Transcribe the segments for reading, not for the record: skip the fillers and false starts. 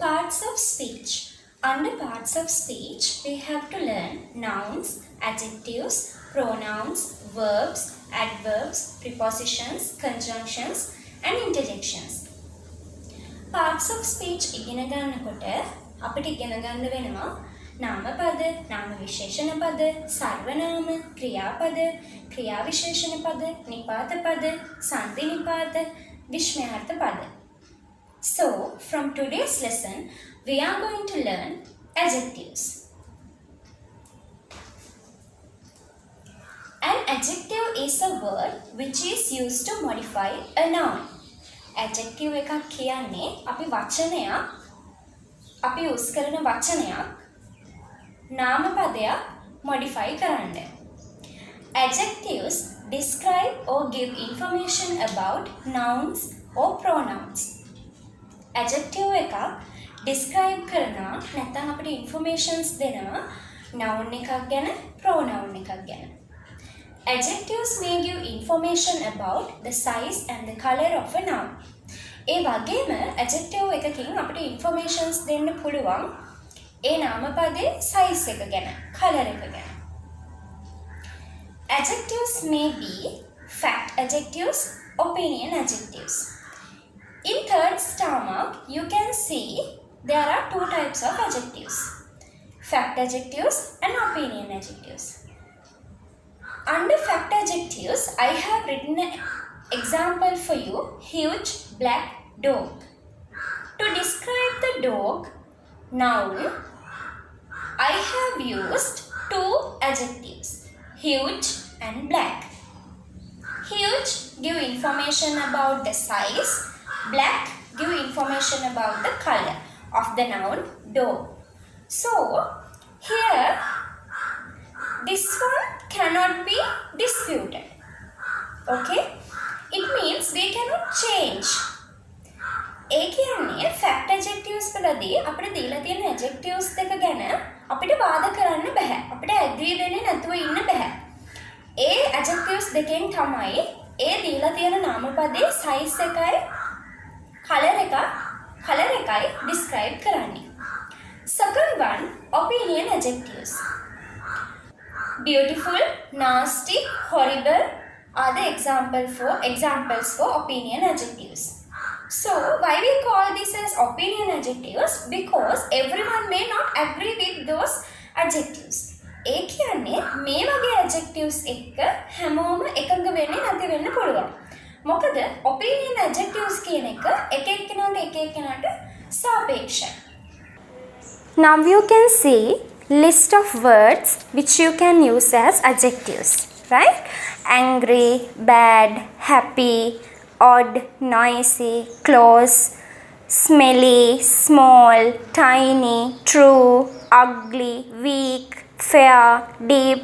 Parts of speech. Under parts of speech, we have to learn nouns, adjectives, pronouns, verbs, adverbs, prepositions, conjunctions, and interjections. Parts of speech ඉගෙන ගන්නකොට අපිට ඉගෙන ගන්න වෙනවා නාමපද, නාම විශේෂණ පද, සර්වනාම, ක්‍රියාපද, ක්‍රියා විශේෂණ පද, නිපාත පද, සංධි නිපාත, විස්මයාර්ථ පද. So, from today's lesson, we are going to learn adjectives. An adjective is a word which is used to modify a noun. Adjective එකක් කියන්නේ අපි වචනයක් අපි use කරන වචනයක් නාමපදයක් modify කරන්න. Adjectives describe or give information about nouns or pronouns. Adjective එකක් describe කරනවා නැත්නම් අපිට informations දෙනවා noun එකක් ගැන pronoun එකක් ගැන. Adjectives may give information about the size and the color of a noun. ඒ වගේම adjective එකකින් අපිට informations දෙන්න පුළුවන් ඒ නාමපදයේ size එක ගැන, color එක ගැන. Adjectives may be fact adjectives, opinion adjectives. In third star mark, you can see there are two types of adjectives. Fact adjectives and opinion adjectives. Under fact adjectives, I have written an example for you, huge black dog. To describe the dog, noun, I have used two adjectives, huge and black. Huge give information about the size, black give information about the color of the noun dog. So, here this one cannot be disputed. Okay? It means we cannot change. ඒ කියන්නේ fact adjectives වලදී අපිට දීලා තියෙන adjectives දෙක ගැන අපිට වාද කරන්න බෑ. අපිට agree වෙන්නේ නැතුව ඉන්න බෑ. ඒ adjectives දෙකෙන් තමයි ඒ දීලා තියෙන නාමපදයේ size එකයි color එකයි describe කරන්නේ. Second one, opinion adjectives. Beautiful, nasty, horrible are the examples for opinion adjectives. So, why we call this as opinion adjectives? Because everyone may not agree with those adjectives. ඒ කියන්නේ මේ වගේ adjectives එක්ක හැමෝම එකඟ වෙන්නේ නැති වෙන්න පුළුවන්. මොකද opinion adjectives කියන එක එක එක්කෙනාට සාපේක්ෂයි. Now you can see list of words which you can use as adjectives, right? Angry, bad, happy, odd, noisy, close, smelly, small, tiny, true, ugly, weak, fair, deep.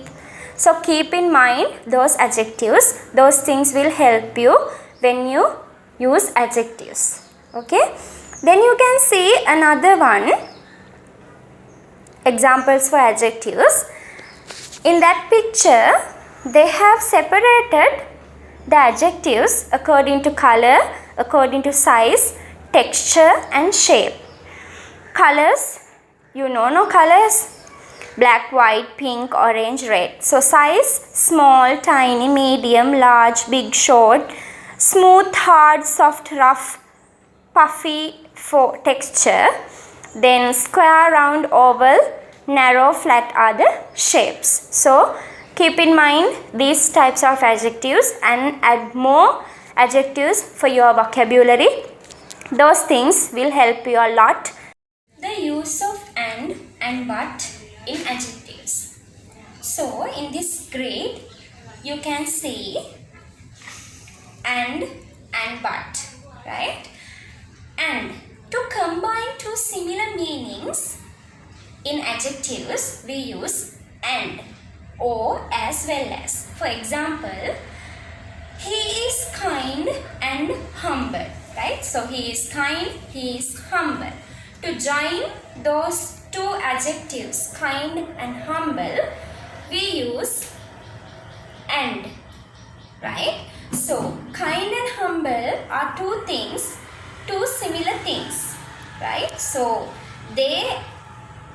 So keep in mind those adjectives. Those things will help you when you use adjectives. Okay? Then you can see another one. Examples for adjectives. In that picture, they have separated the adjectives according to color, according to size, texture and shape. Colors, you know no colors? Black, white, pink, orange, red. So size, small, tiny, medium, large, big, short, smooth, hard, soft, rough, puffy for texture. Then square, round, oval, narrow, flat are the shapes. So keep in mind these types of adjectives and add more adjectives for your vocabulary. Those things will help you a lot. The use of and but in adjectives. So in this grade you can see and but, right? And to combine two similar meanings in adjectives we use and or as well as. For example, he is kind and humble, right? So he is kind, he is humble. To join those two adjectives, kind and humble, we use and, right? So kind and humble are two similar things. right? So they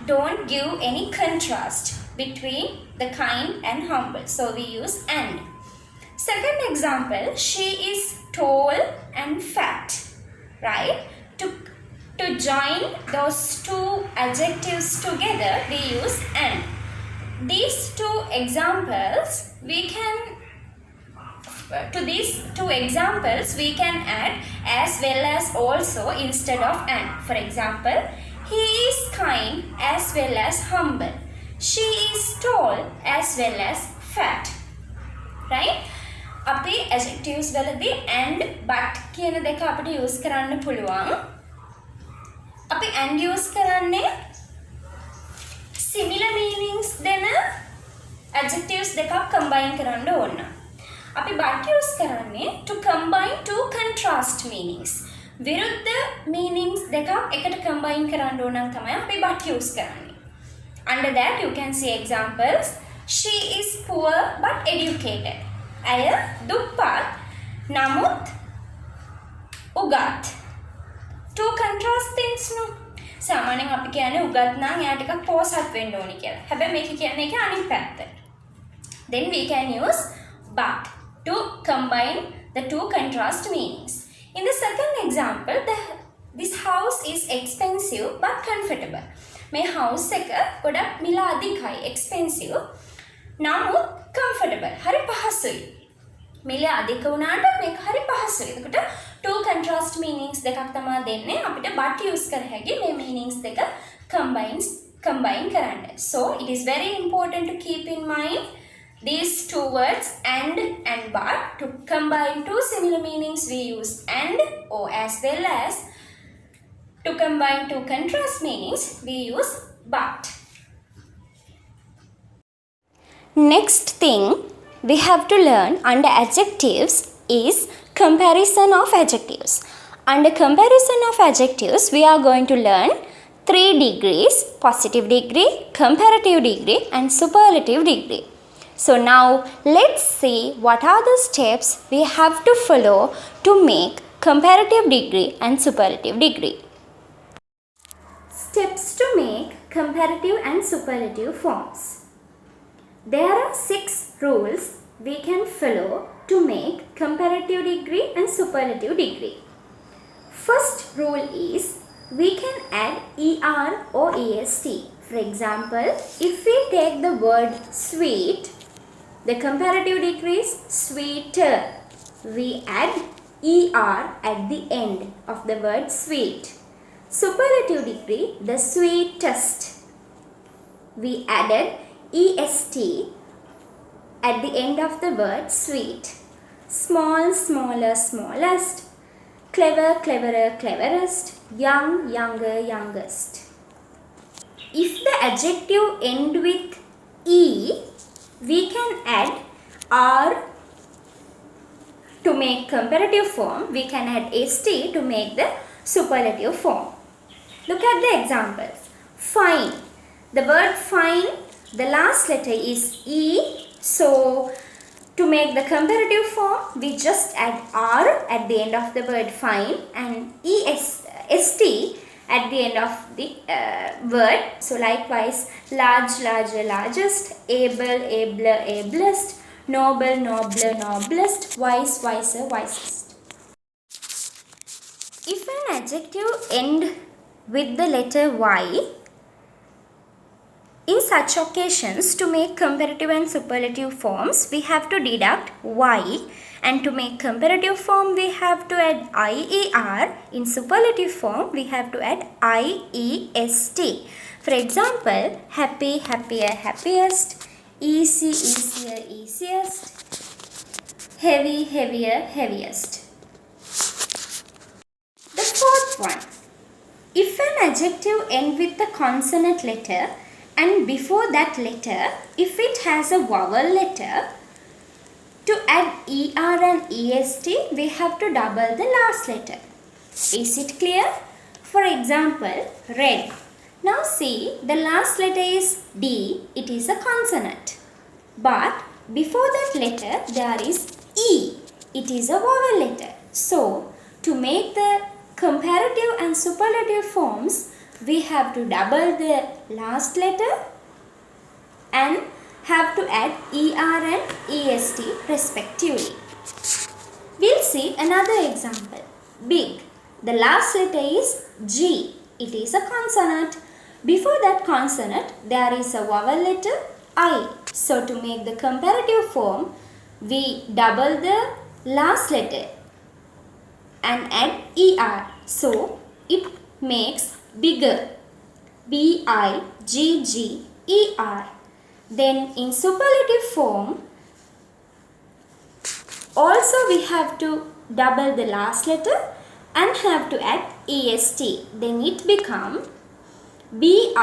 don't give any contrast between the kind and humble. So we use and. Second example, she is tall and fat, right? To join those two adjectives together, we use and. These two examples, to these two examples, we can add as well as also instead of and. For example, he is kind as well as humble. She is tall as well as fat. Right? අපි adjectives වලදී and but කියන දෙක අපිට use කරන්න පුළුවන්. අපි and use කරන්නේ similar meanings දෙන adjectives දෙකක් combine කරන්න ඕන. අපි but use කරන්නේ to combine two contrast meanings. විරුද්ධ meanings දෙකක් එකට combine කරන්න ඕන නම් තමයි අපි but use කරන්නේ. Under that you can see examples. She is poor but educated. ඇය දුප්පත් නමුත් උගත්. Two contrast things no. සාමාන්‍යයෙන් අපි කියන්නේ උගත් නම් එයා ටිකක් පොසත් වෙන්න ඕනි කියලා. හැබැයි මේක කියන්නේ ඒක අනිත් පැත්ත. Then we can use but to combine the two contrast meanings. In the second example, this house is expensive but comfortable. මේ house එක ගොඩක් මිල අධිකයි, expensive. නමුත් comfortable හරි පහසුයි. මිල අධික වුණාට මේක හරි පහසුයි. එතකොට two contrast meanings දෙකක් තමයි දෙන්නේ. අපිට but use කර හැකි මේ meanings දෙක combine කරන්න. So it is very important to keep in mind these two words and but. To combine two similar meanings we use and or as well as to combine two contrast meanings we use but. Next thing we have to learn under adjectives is comparison of adjectives. Under comparison of adjectives, we are going to learn 3 degrees: positive degree, comparative degree and superlative degree. So now let's see what are the steps we have to follow to make comparative degree and superlative degree. Steps to make comparative and superlative forms. There are 6 rules we can follow to make comparative degree and superlative degree. First rule is we can add er or est. For example, if we take the word sweet, the comparative degree is sweeter. We add er at the end of the word sweet. Superlative degree, the sweetest. We added est at the end of the word sweet. Small, smaller, smallest. Clever, cleverer, cleverest. Young, younger, youngest. If the adjective end with e, we can add r to make comparative form. We can add st to make the superlative form. Look at the examples. Fine. The word fine, the last letter is E. So, to make the comparative form, we just add R at the end of the word fine and st at the end of the word. So, likewise, large, larger, largest, able, abler, ablest, noble, nobler, noblest, wise, wiser, wisest. If an adjective end with the letter Y, in such occasions, to make comparative and superlative forms, we have to deduct y, and to make comparative form, we have to add IER. In superlative form, we have to add IEST. For example, happy, happier, happiest, easy, easier, easiest, heavy, heavier, heaviest. The fourth one, if an adjective ends with the consonant letter, and before that letter, if it has a vowel letter, to add ER and EST, we have to double the last letter. Is it clear? For example, red. Now see, the last letter is D. It is a consonant. But before that letter, there is E. It is a vowel letter. So, to make the comparative and superlative forms, we have to double the last letter and have to add ER and EST respectively. We'll see another example. Big. The last letter is G. It is a consonant. Before that consonant, there is a vowel letter I. So to make the comparative form, we double the last letter and add ER. So it makes bigger. BIGGER. Then in superlative form, also we have to double the last letter and have to add EST. Then it becomes BIGGEST,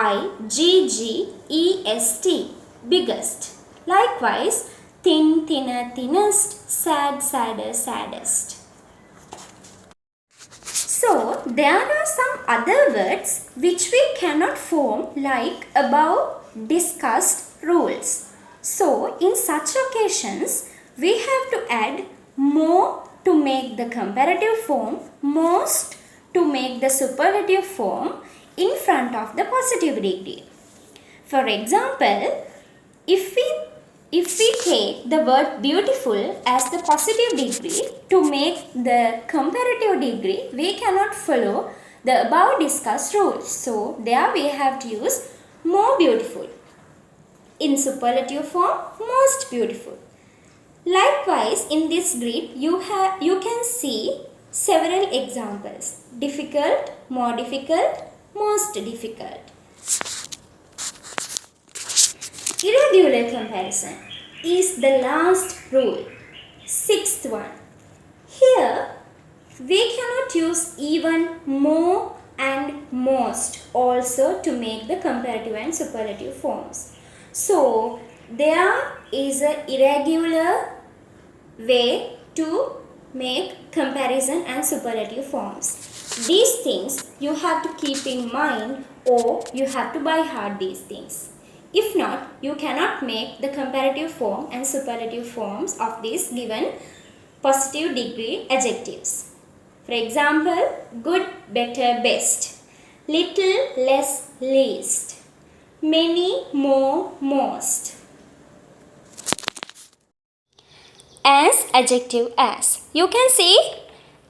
biggest. Likewise, thin, thinner, thinnest, sad, sadder, saddest. So, there are some other words which we cannot form like above discussed rules. So, in such occasions, we have to add more to make the comparative form, most to make the superlative form in front of the positive degree. For example, if we take the word beautiful as the positive degree, to make the comparative degree, we cannot follow the above discussed rules. So, there we have to use more beautiful. In superlative form, most beautiful. Likewise, in this grid, you can see several examples. Difficult, more difficult, most difficult. Irregular comparison is the last rule. Sixth one. Here, we cannot use even, more and most also to make the comparative and superlative forms. So, there is an irregular way to make comparison and superlative forms. These things you have to keep in mind, or you have to by heart these things. If not, you cannot make the comparative form and superlative forms of these given positive degree adjectives. For example, good, better, best. Little, less, least. Many, more, most. As, adjective, as. You can see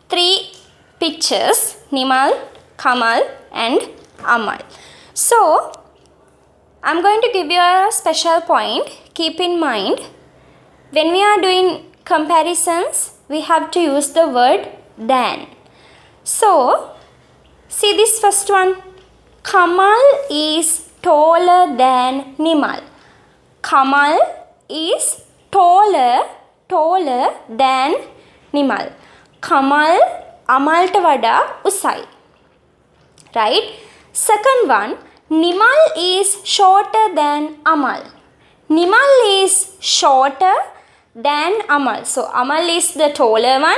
three pictures, Nimal, Kamal and Amal. So, I'm going to give you a special point. Keep in mind, when we are doing comparisons, we have to use the word than. So, see this first one. Kamal is taller than Nimal. Kamal is taller than Nimal. Kamal Amalta vada usai. Right? Second one, Nimal is shorter than Amal. Nimal is shorter than Amal. So, Amal is the taller one.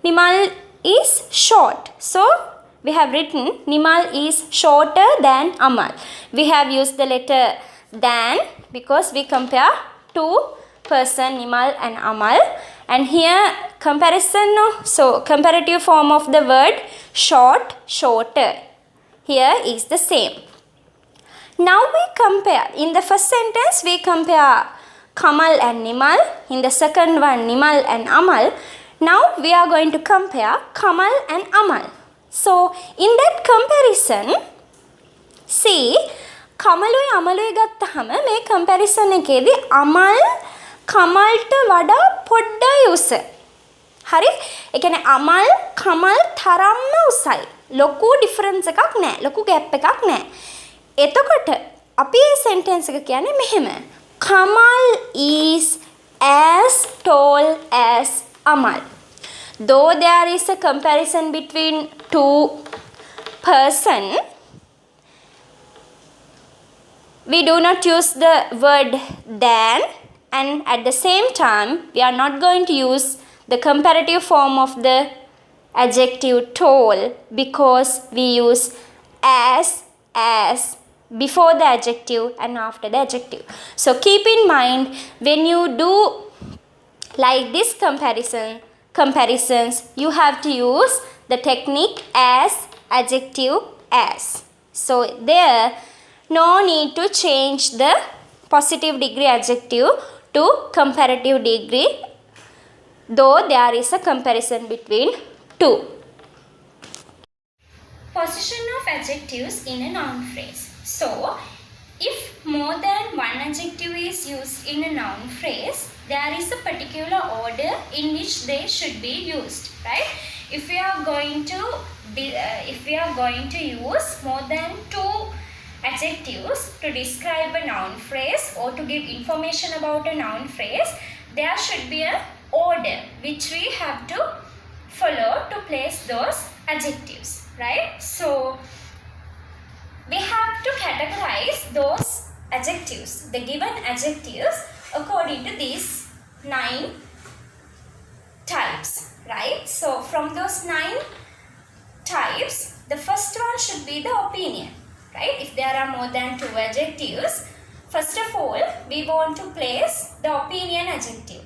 Nimal is short. So, we have written Nimal is shorter than Amal. We have used the letter than because we compare two person Nimal and Amal. And here comparison, so comparative form of the word short, shorter. Here is the same. Now we compare. In the first sentence we compare Kamal and Nimal. In the second one Nimal and Amal. Now we are going to compare Kamal and Amal. So in that comparison, see Kamaluයි Amaluයි ගත්තහම මේ comparison එකේදී Amal Kamalට වඩා පොඩ්ඩයි උස. හරි? ඒ කියන්නේ Amal Kamal තරම්ම උසයි. ලොකු difference එකක් නැහැ. ලොකු gap එකක් නැහැ. එතකොට අපි මේ sentence එක කියන්නේ මෙහෙම. Kamal is as tall as Amal. Though there is a comparison between two person, we do not use the word than, and at the same time we are not going to use the comparative form of the adjective tall because we use as before the adjective and after the adjective. So keep in mind, when you do like this comparisons, you have to use the technique as adjective as. So there no need to change the positive degree adjective to comparative degree, though there is a comparison between two. Position of adjectives in a noun phrase. So, if more than one adjective is used in a noun phrase, there is a particular order in which they should be used, right? If we are going to use more than two adjectives to describe a noun phrase or to give information about a noun phrase, there should be an order which we have to follow to place those adjectives, right? So we have to categorize those adjectives, the given adjectives, according to these 9 types, right? So from those 9 types, the first one should be the opinion, right? If there are more than 2 adjectives, first of all, we want to place the opinion adjective.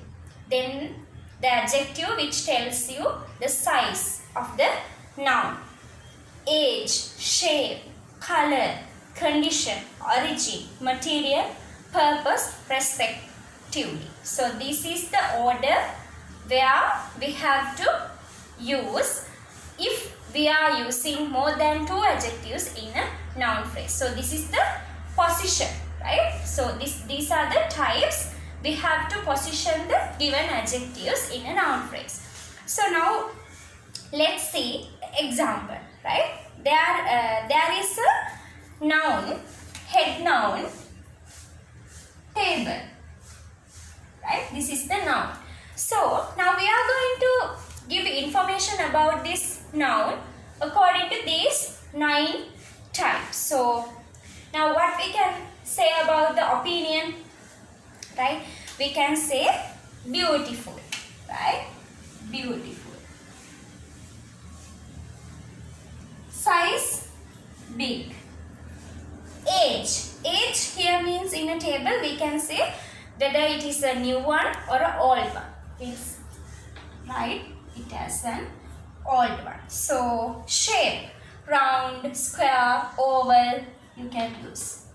Then the adjective which tells you the size of the noun, age, shape, color, condition, origin, material, purpose, respectively. So this is the order where we have to use if we are using more than 2 adjectives in a noun phrase. So this is the position, right? So these are the types we have to position the given adjectives in a noun phrase. So now let's see example, right? There is a noun, head noun, table, right? This is the noun. So now we are going to give information about this noun according to these 9 types. So now what we can say about the opinion, right? We can say beautiful, right? Beautiful. Size, big. Age. Age here means in a table we can say whether it is a new one or an old one. It's right, it has an old one. So shape, round, square, oval, you can use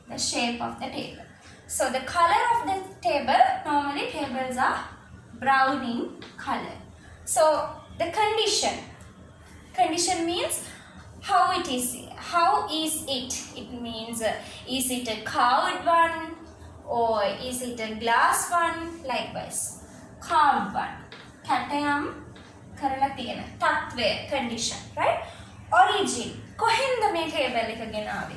the shape of the table. So the color of the table, normally tables are brown in color. So the condition means how it is, how is it? It means is it a carved one or is it a glass one? Likewise, carved one. Katayam කරලා තියෙන තත්වය condition, right? Origin කොහෙන්ද මේ table එක ගෙනාවේ?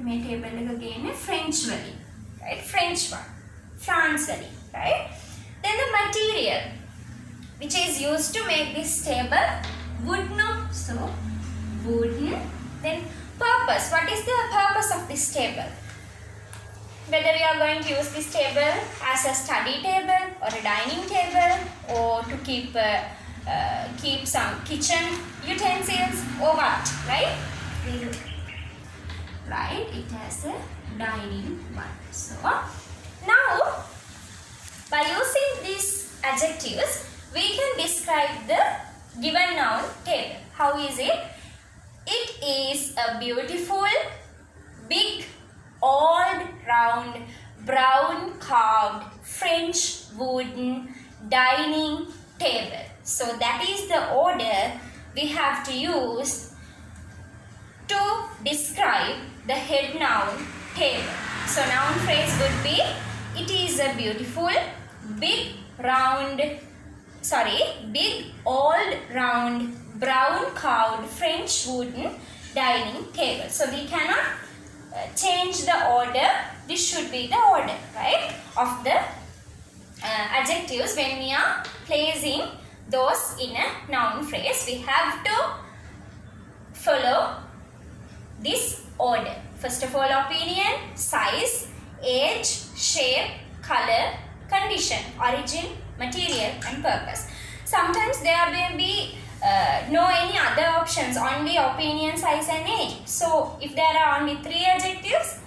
මේ table එක ගේන්නේ French වලින්, right? French one, France වලින්, right? Then the material which is used to make this table, wood, no? So wooden. Then purpose, what is the purpose of this table? Whether we are going to use this table as a study table or a dining table or to keep some kitchen utensils or what, right? Right, it has a dining one. So now by using these adjectives we can describe the given noun table. How is it? It is a beautiful, big, old, round, brown carved French wooden dining table. So that is the order we have to use to describe the head noun table. So noun phrase would be, it is a beautiful, big, old, round, brown carved French wooden dining table. So we cannot change the order. This should be the order, right, of the adjectives when we are placing those in a noun phrase. We have to follow this order. First of all, opinion, size, age, shape, color, condition, origin, material and purpose. Sometimes there may be no any other options, only opinion, size and age. So if there are only 3 adjectives,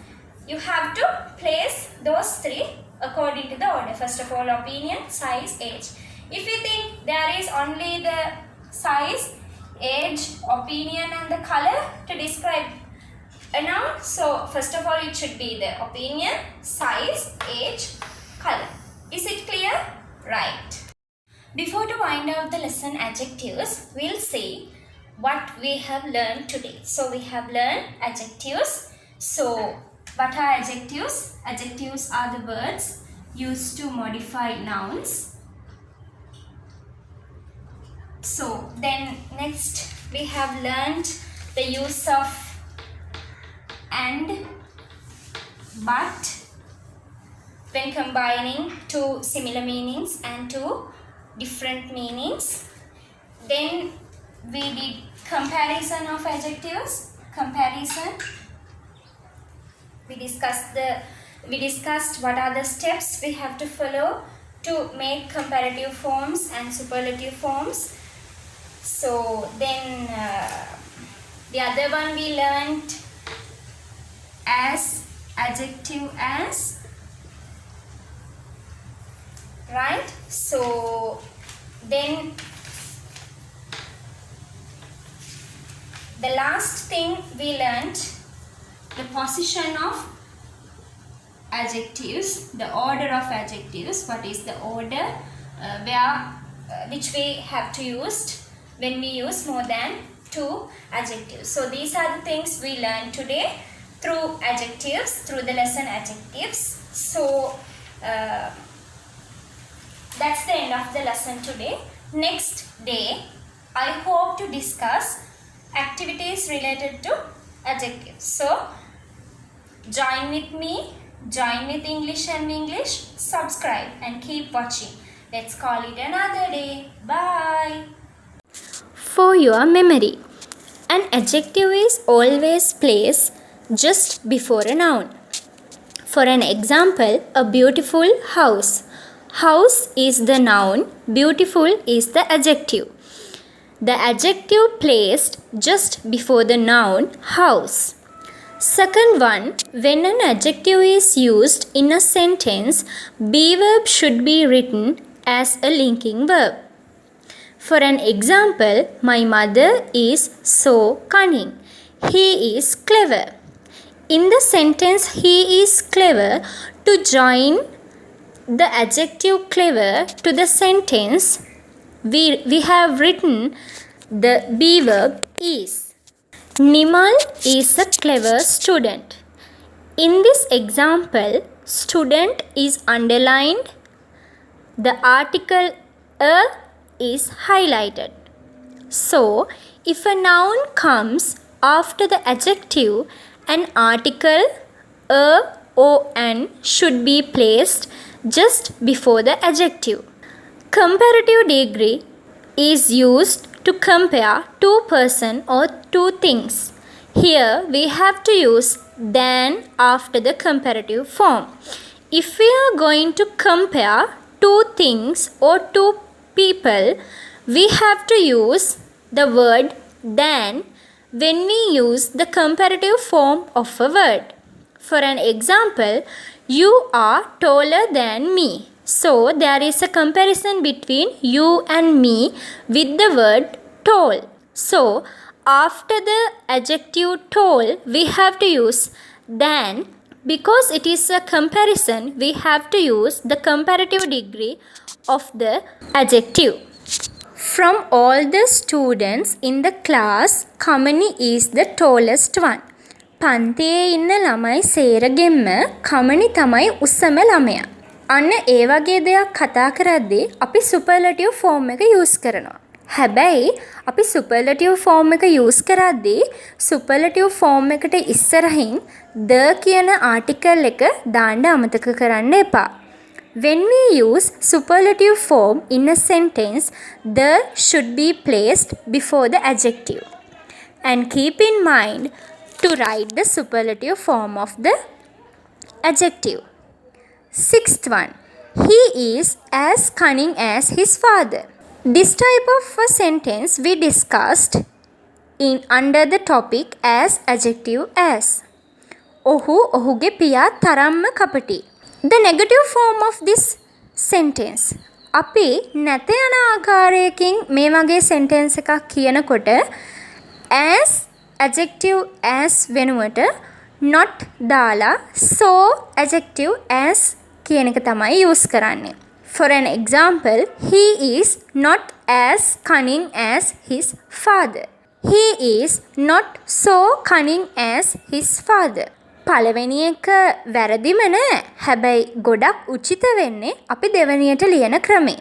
you have to place those 3 according to the order. First of all, opinion, size, age. If you think there is only the size, age, opinion and the color to describe a noun. So first of all it should be the opinion, size, age, color. Is it clear? Right. Before to find out the lesson adjectives, we'll see what we have learned today. So we have learned adjectives. So what are adjectives? Adjectives are the words used to modify nouns. So then next we have learned the use of and, but when combining two similar meanings and two different meanings. Then we did comparison of adjectives. Comparison. We discussed what are the steps we have to follow to make comparative forms and superlative forms. So then the other one we learned as, adjective as, right? So then the last thing we learned, the position of adjectives, the order of adjectives. What is the order which we have to use when we use more than two adjectives. So these are the things we learned today through adjectives, through the lesson adjectives. So that's the end of the lesson today. Next day, I hope to discuss activities related to adjectives. So, join with me, join with English and English, subscribe and keep watching. Let's call it another day. Bye. For your memory, an adjective is always placed just before a noun. For an example, a beautiful house. House is the noun, beautiful is the adjective. The adjective placed just before the noun house. Second one, when an adjective is used in a sentence, be verb should be written as a linking verb. For an example, my mother is so cunning. He is clever. In the sentence he is clever, to join the adjective clever to the sentence, we have written the be verb is. Nimal is a clever student. In this example, student is underlined. The article a is highlighted. So, if a noun comes after the adjective, an article a or an should be placed just before the adjective. Comparative degree is used to compare two persons or two things. Here we have to use than after the comparative form. If we are going to compare two things or two people, we have to use the word than when we use the comparative form of a word. For an example, you are taller than me. So, there is a comparison between you and me with the word tall. So, after the adjective tall, we have to use than. Because it is a comparison, we have to use the comparative degree of the adjective. From all the students in the class, Kamani is the tallest one. පන්තියේ ඉන්න ළමයි සේරගෙම්ම කමනි තමයි උස්සම ළමයා. අන්න ඒ වගේ දෙයක් කතා කරද්දී අපි සුපර්ලටිව් ෆෝම් එක යූස් කරනවා. හැබැයි අපි සුපර්ලටිව් ෆෝම් එක යූස් කරද්දී සුපර්ලටිව් ෆෝම් එකට ඉස්සරහින් the කියන ආටිකල් එක දාන්න අමතක කරන්න එපා. When we use superlative form in a sentence, the should be placed before the adjective. And keep in mind to write the superlative form of the adjective. Sixth one, he is as cunning as his father. This type of a sentence we discussed in under the topic as adjective as. ඔහු ඔහුගේ පියා තරම්ම කපටි. The negative form of this sentence, අපි නැත යන ආකාරයකින් මේ වගේ sentence එකක් කියනකොට as adjective as වෙනුවට not දාලා so adjective as කියන එක තමයි use කරන්නේ. For an example, he is not as cunning as his father. He is not so cunning as his father. පළවෙනි එක වැරදිම නෑ. හැබැයි ගොඩක් උචිත වෙන්නේ අපි දෙවෙනියට ලියන ක්‍රමේ.